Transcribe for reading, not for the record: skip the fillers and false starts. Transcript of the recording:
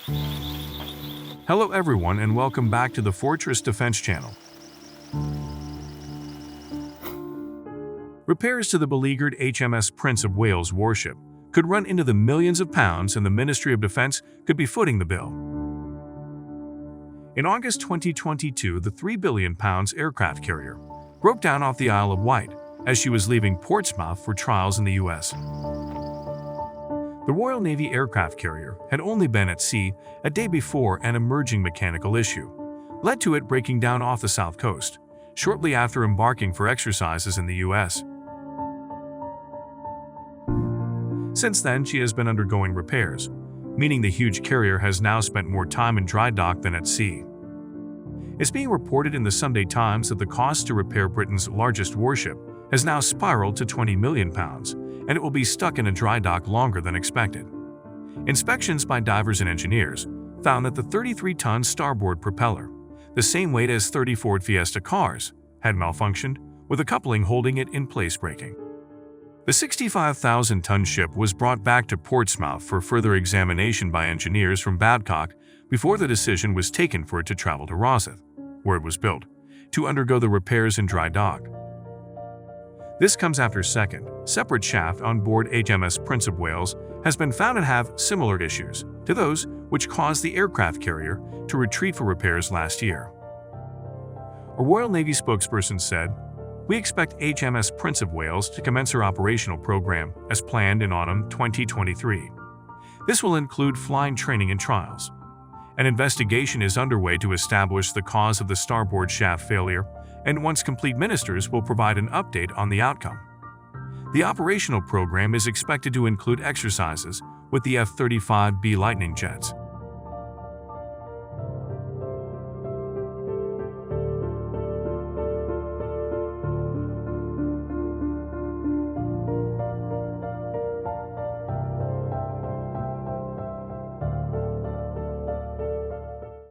Hello everyone and welcome back to the Fortress Defense Channel. Repairs to the beleaguered HMS Prince of Wales warship could run into the millions of pounds and the Ministry of Defense could be footing the bill. In August 2022, the £3 billion aircraft carrier broke down off the Isle of Wight as she was leaving Portsmouth for trials in the US. The Royal Navy aircraft carrier had only been at sea a day before an emerging mechanical issue led to it breaking down off the south coast, shortly after embarking for exercises in the US. Since then, she has been undergoing repairs, meaning the huge carrier has now spent more time in dry dock than at sea. It's being reported in the Sunday Times that the cost to repair Britain's largest warship has now spiraled to £20 million, and it will be stuck in a dry dock longer than expected. Inspections by divers and engineers found that the 33-ton starboard propeller, the same weight as 30 Ford Fiesta cars, had malfunctioned, with a coupling holding it in place breaking. The 65,000-ton ship was brought back to Portsmouth for further examination by engineers from Babcock before the decision was taken for it to travel to Rosyth, where it was built, to undergo the repairs in dry dock. This comes after separate shaft on board HMS Prince of Wales has been found to have similar issues to those which caused the aircraft carrier to retreat for repairs last year. A Royal Navy spokesperson said, "We expect HMS Prince of Wales to commence her operational program as planned in autumn 2023. This will include flying training and trials. An investigation is underway to establish the cause of the starboard shaft failure, and once complete, ministers will provide an update on the outcome." The operational program is expected to include exercises with the F-35B Lightning jets.